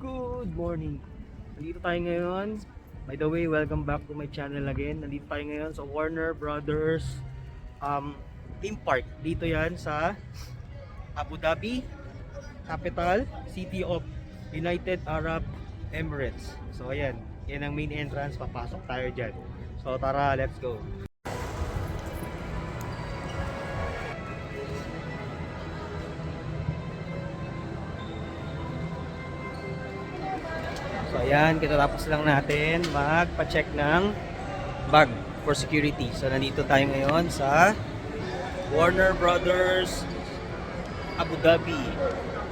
Good morning! Nandito tayo ngayon. By the way, welcome back to my channel again. Nandito tayo ngayon sa Warner Brothers theme park. Dito yan sa Abu Dhabi, capital city of United Arab Emirates. So ayan, yan ang main entrance. Papasok tayo dyan. So tara, let's go! So ayan, kitatapos lang natin magpa-check ng bag for security. So nandito tayo ngayon sa Warner Brothers Abu Dhabi,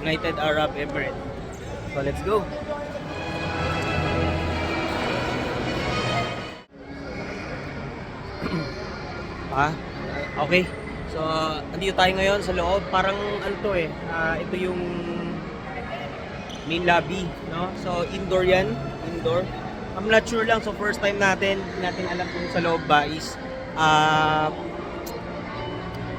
United Arab Emirates. So let's go. Okay. So nandito tayo ngayon sa loob. Parang ano to ito yung main lobby, no? So indoor yan, indoor. I'm not sure lang, so first time natin, hindi natin alam kung sa loob ba is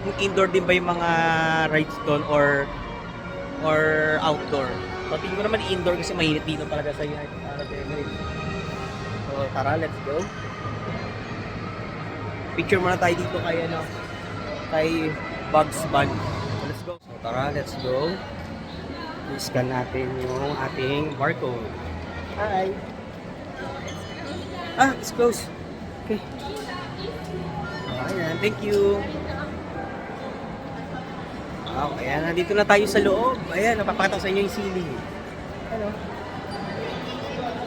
kung indoor din ba yung mga rides doon or outdoor. So tingin ko naman indoor kasi mainit dito talaga sa United Arab Emirates. So tara, let's go. Picture muna tayo dito kay Bugs Bunny. So, let's go. So tara, let's go. I-scan natin yung ating barcode. Hi! It's closed. Okay. Ayan, thank you. Ayan, nandito na tayo sa loob. Ayan, napapakita ko sa inyo yung ceiling. Ano?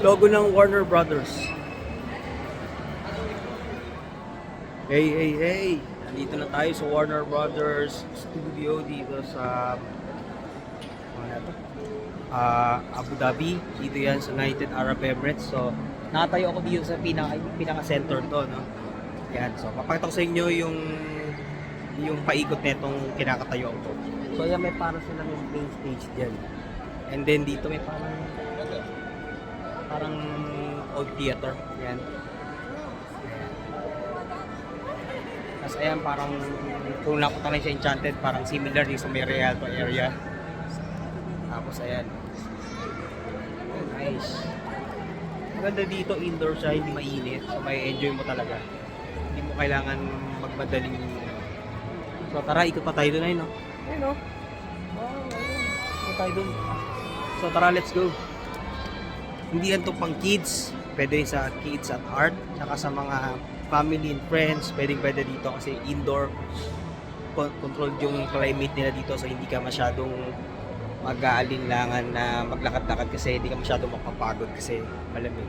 Logo ng Warner Brothers. Hey! Nandito na tayo sa Warner Brothers studio dito sa Abu Dhabi. Dito yan sa United Arab Emirates. So nakatayo ako dito sa pinaka-center to, no? Yan, so papakita ko sa inyo yung paikot netong kinakatayo ko. So yan, may para silang main stage dyan. And then dito may parang old theater. Yan. Tapos ayan, parang kung napunta lang sa Enchanted, parang similar din sa may Rialto area. Tapos ayan. Oh, nice. Maganda dito, indoor siya, hindi mainit. So may enjoy mo talaga. Hindi mo kailangan magmadaling. So tara, ikot pa tayo doon ay, no? Ayun, no? Wow, ayun. Ikot tayo doon. So tara, let's go. Hindi yan to pang kids. Pwede sa kids at art. Saka sa mga family and friends. Pwede dito kasi indoor. Controlled yung climate nila dito. So hindi ka masyadong mag-aalinlangan na maglakad-lakad kasi hindi ka masyadong mapapagod kasi malamig.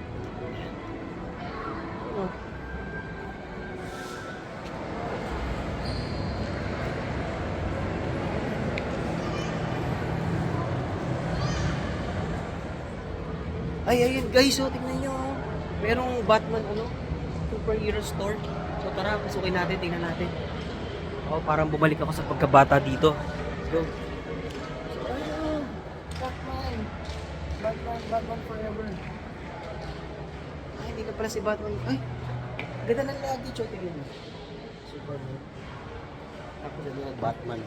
Ay, ayun guys, so tingnan nyo. Merong Batman, superhero store. So tara, pasukin natin, tingnan natin. Parang bumalik ako sa pagkabata dito. Let's go. Batman forever. Ay, hindi ka pala si Batman. Ay, ganda ng lagi, chote yun. Superman. Tapos sabi ng Batman.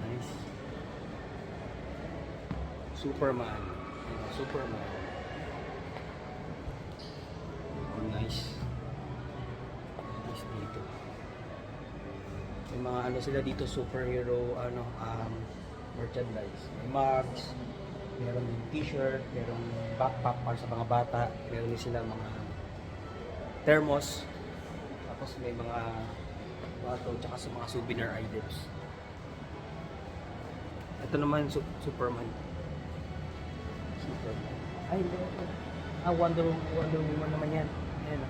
Nice. Superman. Superman. Oh, nice. Nice dito. May mga sila dito, superhero, merchandise. May mugs, meron din t-shirt, meron backpack para sa mga bata, meron din sila mga thermos, tapos may mga bato, tsaka sa mga souvenir items. Ito naman, Superman. Ay, Wonder Woman naman yan. Ayan.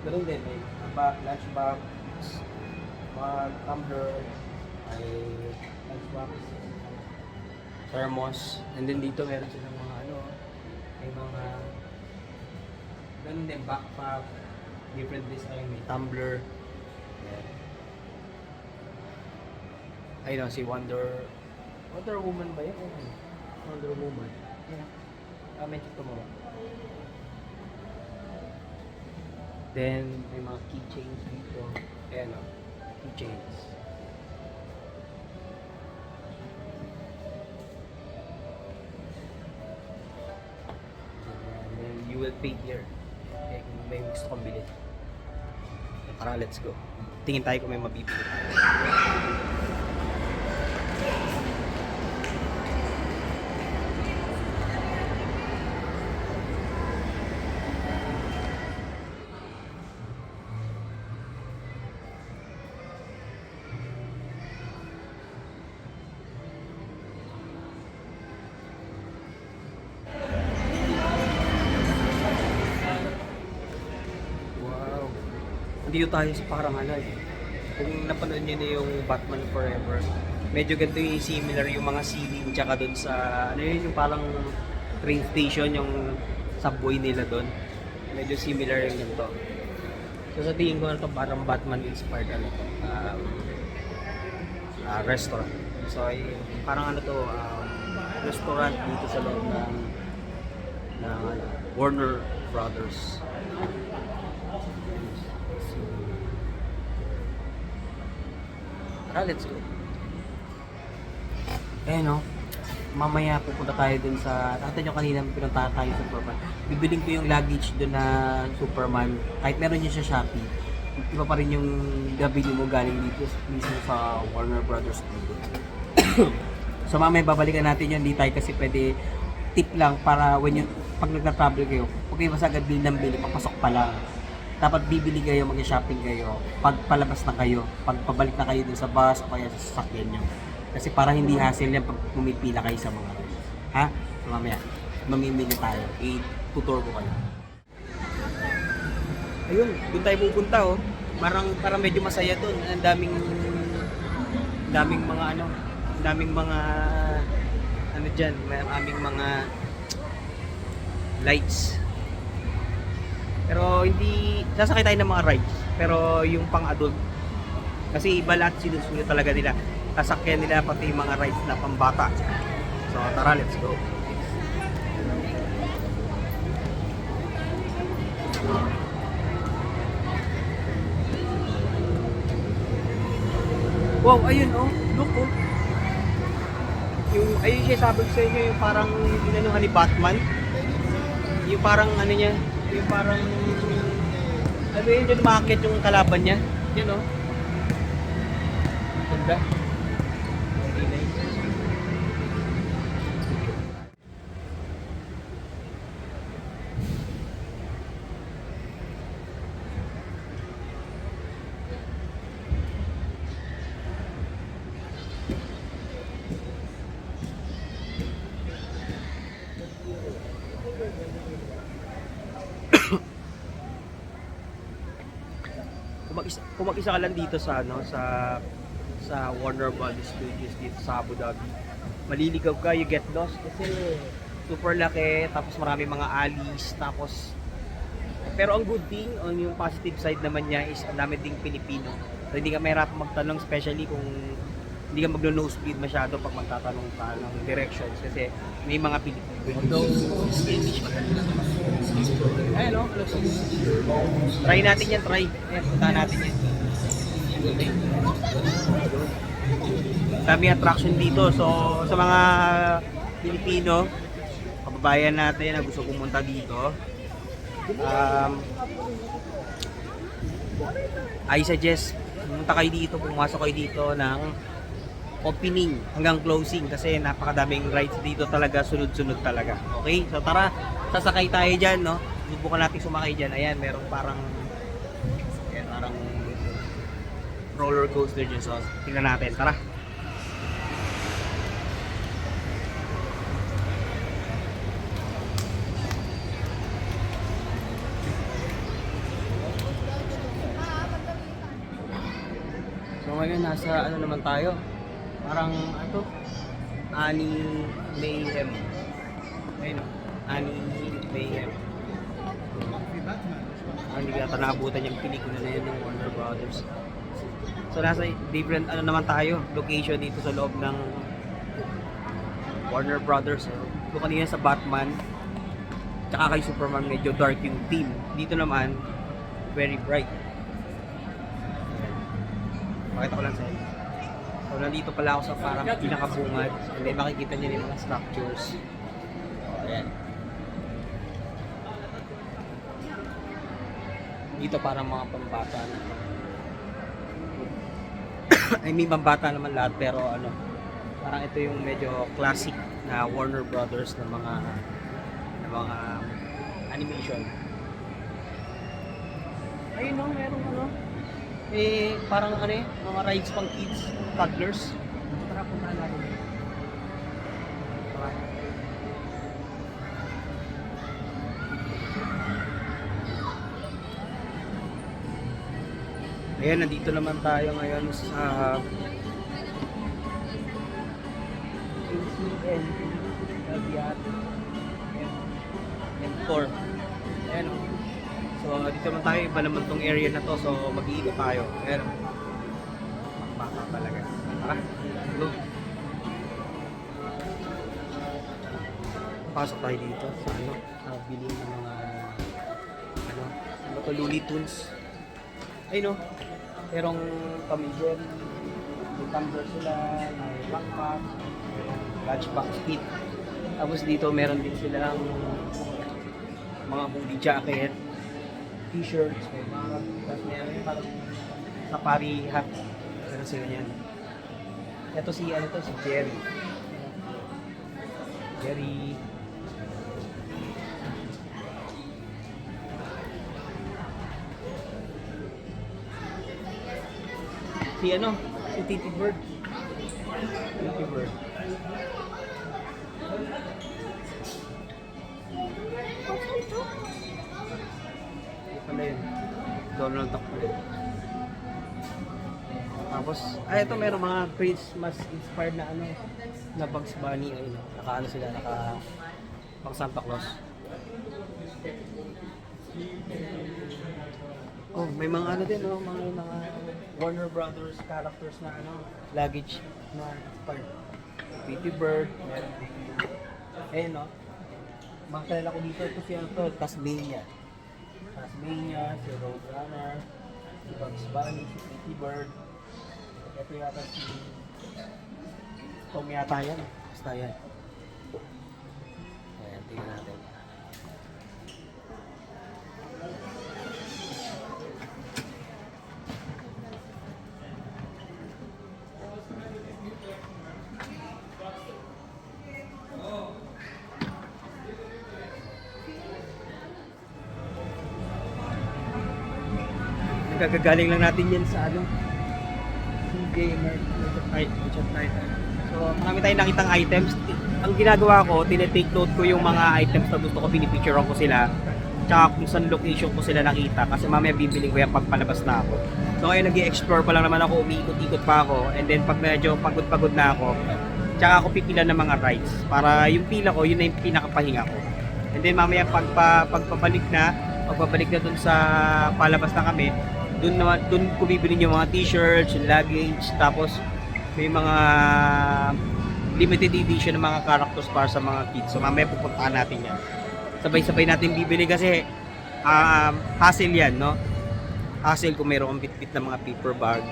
Ganun din, may lunchbox, tumbler, ay lunchbox, thermos, and then dito meron silang mga may mga ganun din, backpack, different design, may tumbler. Ayun, si Wonder Woman ba yan? Wonder Woman. Yeah. Medyo tumawa. Then may mga keychains dito. Ayan, keychains. pay here. Okay, kung may gusto kong bilhin. Tara, let's go. Tingin tayo kung may mabibili tayo. Dito tayo sa parang ano eh. Kung napanood nyo na yung Batman Forever, medyo ganito yung similar yung mga ceiling tsaka doon sa ano yun yung parang train station yung subway nila doon. Medyo similar yung ganito. So sa tingin ko na ito parang Batman inspired ano to. Restaurant. So parang ano to restaurant dito sa loob ng Warner Brothers. Tara, let's go. No? Mamaya pupunta tayo dun sa... Nakita nyo kanina pinunta tayo sa Superman. Bibiling ko yung luggage dun na Superman. Kahit meron nyo sa Shopee, iba pa rin yung gabili mo galing dito mismo sa Warner Brothers Studio. So mamaya babalikan natin yun. Hindi tayo kasi pwede tip lang para pag nagta-travel kayo, huwag kayo masagad bilhin ng bili, papasok pa lang. Dapat bibili kayo, mag-shopping kayo, pag palabas na kayo, pag pabalik na kayo dun sa bus o kaya sa sasakyan nyo. Kasi para hindi hassle yan pag pumipila kayo sa mga ha? So mamaya, mamimili tayo, i-tutor ko kayo. Ayun, dun tayo pupunta oh. Parang medyo masaya dun. Ang daming mga ano dyan, aming mga lights. Pero hindi, sasakay tayo ng mga rides. Pero yung pang-adult, kasi iba lahat sinusunod talaga nila. Sasakyan nila pati yung mga rides na pambata. So tara, let's go. Wow, ayun oh, look oh. Ayun siya sabi ko sa inyo, yung parang inanuhan ni Batman. Yung parang ano niya, yung parang ano yun, dyan umakit yung kalaban niya. Yun o. Ganda. Okay, nice. Kung mag-isa ka lang dito sa Warner Brothers Studios dito sa Abu Dhabi, maliligaw ka, you get lost kasi super laki, tapos marami mga alleys, tapos pero ang good thing, yung positive side naman niya is ang dami ding Pilipino. So hindi ka mahirapan magtanong, especially kung hindi ka magno-nosebleed masyado pag magtatanong ka ng directions kasi may mga Pilipino. Although, English madali lang naman. Ayun o, try natin yan, punta natin yan. Dami attraction dito, so sa mga Pilipino, kababayan natin na gusto pumunta dito, I suggest pumunta kayo dito, pumasok kayo dito ng opening hanggang closing kasi napakadaming rides dito talaga, sunod-sunod talaga. Okay, so tara, sasakay tayo dyan, no? Subukan natin sumakay dyan. Ayan, merong parang roller coaster dyan. So, tingnan natin. Tara. So, ngayon nasa ano naman tayo? Parang Annie Mayhem. Ayun o. Annie Mayhem. Hindi ka naabutan yung pelikula na yun ng Warner Brothers. So nasa different naman tayo, location dito sa loob ng Warner Brothers. So, doon kanina sa Batman, tsaka kay Superman medyo dark yung theme. Dito naman, very bright. Pakita ko lang sa inyo. So nandito pala ako sa parang pinakabungad. And then makikita niyo yung mga structures. Ayan. Dito parang mga pambata na. I mean, pambata naman lahat, pero ano, parang ito yung medyo classic na Warner Brothers na mga animation. Ayun no, merong ano, parang ano mga rides pang kids, toddlers. Tara, puntahan natin. Tara. Ayan, nandito naman tayo ngayon sa ACN Caveat M4. Ayan o. So, dito naman tayo. Iba naman tong area na to. So, mag-iigot tayo. Ayan o. Baka talaga. Tara. Go. Pasok tayo dito sa ano. Sa biling ng mga ano. Ano to? Looney Tunes. Ayun o. Merong pamilya. May tumbler sila. May backpack. Lunchbox kit. Tapos dito meron din silang mga hoodie jacket, t-shirts, may mga tapos meron yung parang safari hat. Meron sila yan. Ito si Jerry. Jerry. Si Titi Bird. Titi Bird. Pala yun. Donald Duck pala yun. Tapos, ito meron mga Christmas inspired na ano, na Bugs Bunny, ayun, naka sila, pang Santa Claus. Oh, may mga ano din, no, mga Warner Brothers characters na ano, luggage na inspired. Baby Bird, meron din. Ayun, no. Mga kilala ko dito, ito siya ito, Tasmania, si Roadrunner, si Bugs Bunny, si Baby Bird. Ito yata si Tom yata yan. Basta yan. Ayan, tingnan natin. Nagkakagaling lang natin yan sa ano, Merchant Night. So, marami tayong nakitang items. Ang ginagawa ko, tinetake note ko yung mga items na gusto ko, pinipicturean ko sila. Tsaka kung saan location ko sila nakita. Kasi mamaya bibiling ko yan pag palabas na ako. So, ngayon nag-i-explore pa lang naman ako, umiikot-ikot pa ako. And then, pag medyo pagod-pagod na ako, tsaka ako pipila ng mga rides. Para yung pila ko, yun na yung pinakapahinga ko. And then, mamaya pagpabalik na dun sa palabas na kami, doon ko bibilin yung mga t-shirts, luggage, tapos may mga limited edition ng mga characters para sa mga kids. So mamaya pupuntahan natin yan. Sabay-sabay natin bibili kasi hassle yan, no? Hassle kung mayroong bit-bit ng mga paper bag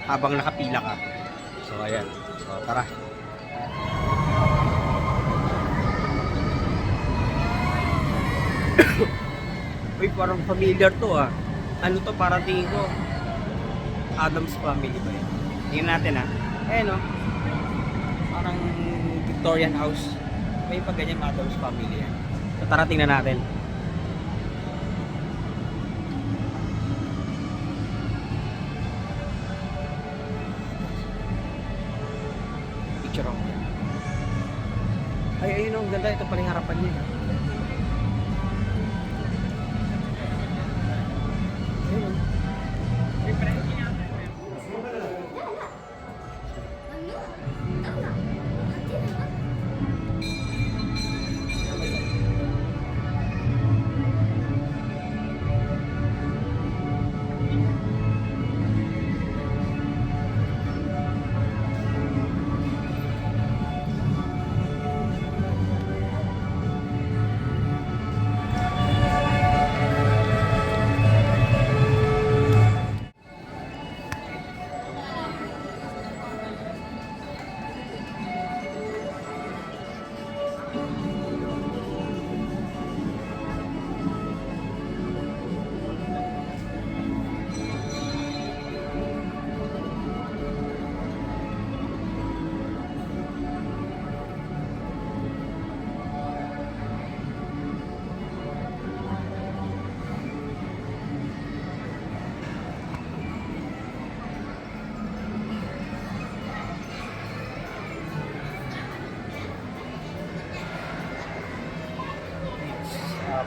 habang nakapila ka. So ayan. So tara. Uy, parang familiar to ah. Ano to, parang tingin ko Addams Family ba yun? Tingnan natin ah. Ayan o. Parang Victorian house. May pag ganyan Addams Family yan. So tara, tingnan natin. Picture ako. Ay, ayun o. Ang ganda. Ito pala yung harapan niya.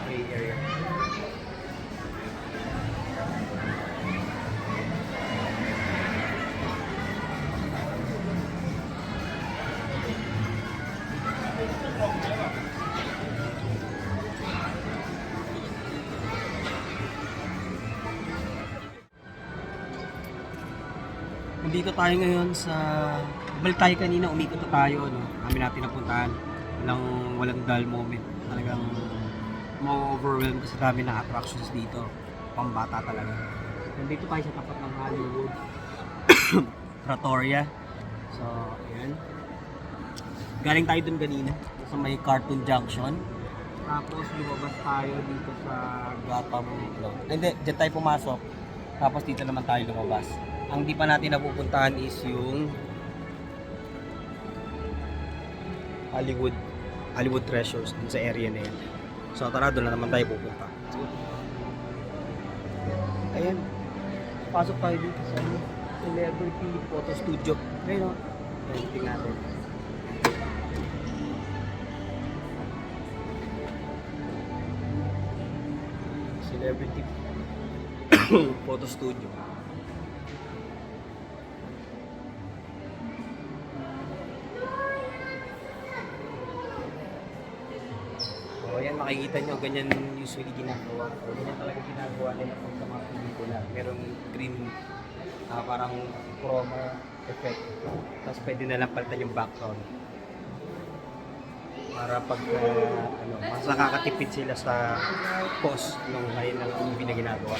play area. Nandito tayo ngayon sa... Balik tayo kanina, umikot na tayo, no? Namin natin napuntahan. Walang dull moment. Talagang ma-overwhelm kasi dami ng attractions dito. Pambata talaga. Nandito tayo sa tapat ng Hollywood Trattoria. So, ayan. Galing tayo dun kanina sa may Cartoon Junction. Tapos lumabas tayo dito sa Gotham. No? Hindi, dyan tayo pumasok. Tapos dito naman tayo lumabas. Ang di pa natin napupuntahan is yung Hollywood Treasures dun sa area na yan. So tara, doon na naman tayo pupunta. Ayan. Pasok tayo dito sa Celebrity Photo Studio. Ayun o. Ayan, tingnan natin. Celebrity Photo Studio. So, ayan, makikita nyo, ganyan usually ginagawa. So, ganyan talaga ginagawa nila pag sa mga pelikula. Merong green, parang chroma effect. Tapos pwede na lang palitan yung background. Para pag, mas nakakatipid sila sa cost ng kanilang movie na ginagawa.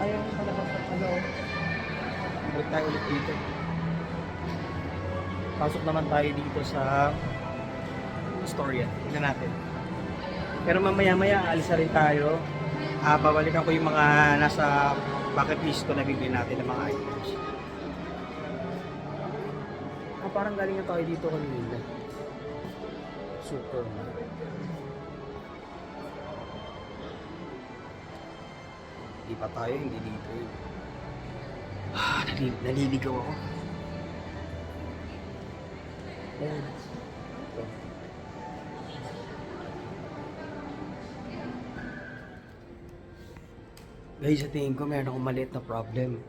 Ayaw pala sa balik tayo ulit dito. Pasok naman tayo dito sa Astoria. Tignan natin. Pero mamaya-maya aalis na rin tayo. Babalikan ko yung mga nasa bucket list ko na bibili natin ng mga items. Parang galing na tayo dito kanina. Super. Hindi pa tayo, hindi dito. Naliligaw ako. Ayan. Guys, sa tingin ko meron akong maliit na problem.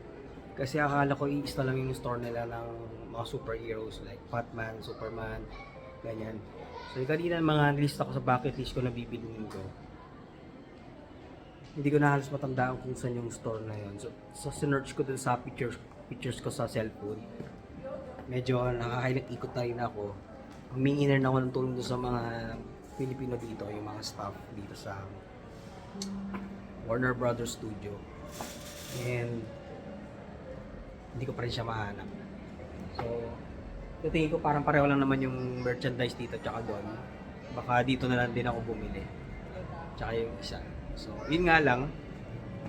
Kasi akala ko i-install lang yung store nila ng mga superheroes like Batman, Superman, ganyan. So yung kanina mga list ako sa bucket list ko na bibiliin ko. Hindi ko na halos matandaan kung saan yung store na yun. So sinearch ko dun sa pictures ko sa cellphone. Medyo nakakailang ikot tayo na ako. Humingi na ako ng tulong dun sa mga Pilipino dito, yung mga staff dito sa Warner Brothers Studio. And hindi ko pa rin siya mahanap. So, tingin ko parang pareho lang naman yung merchandise dito tsaka doon. Baka dito na lang din ako bumili. Tsaka yung isa. So, yun nga lang,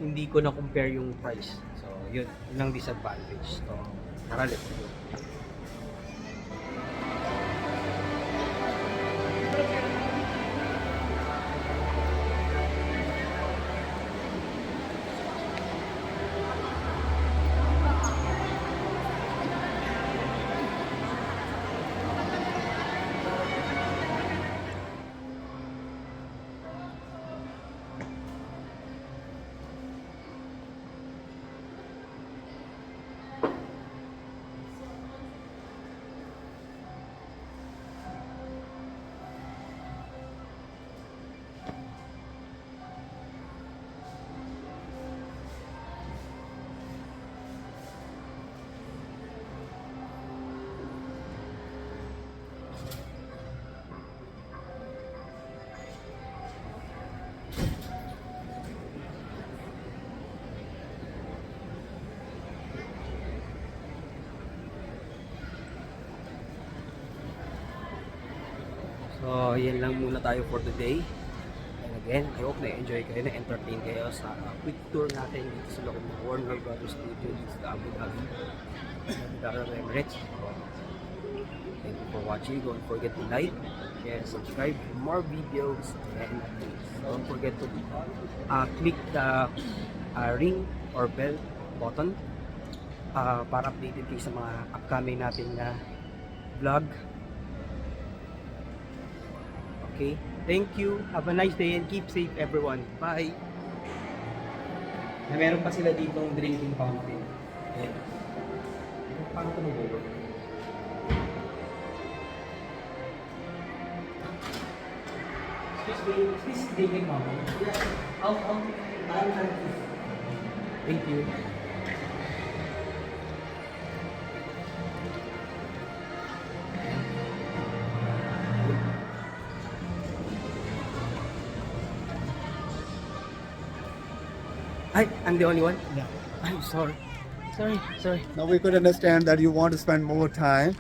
hindi ko na compare yung price. So, yun ang disadvantage. So, tara, let's go. So, yan lang muna tayo for today. And again, I hope na-enjoy kayo, na-entertain kayo sa quick tour natin dito sa loob ng Warner Brothers Studio dito sa Abu Dhabi. Emirates. Thank you for watching. Don't forget to like, share, subscribe for more videos. And don't forget to click the ring or bell button para updated kayo sa mga upcoming nating vlog. Okay, thank you, have a nice day and keep safe everyone, bye. Na meron pa sila ditong drinking fountain. Ayan. Paano ito mag-over? Excuse me, is this drinking fountain? Yeah. Out. Thank you. I'm the only one? Yeah. I'm sorry. Sorry. Now we could understand that you want to spend more time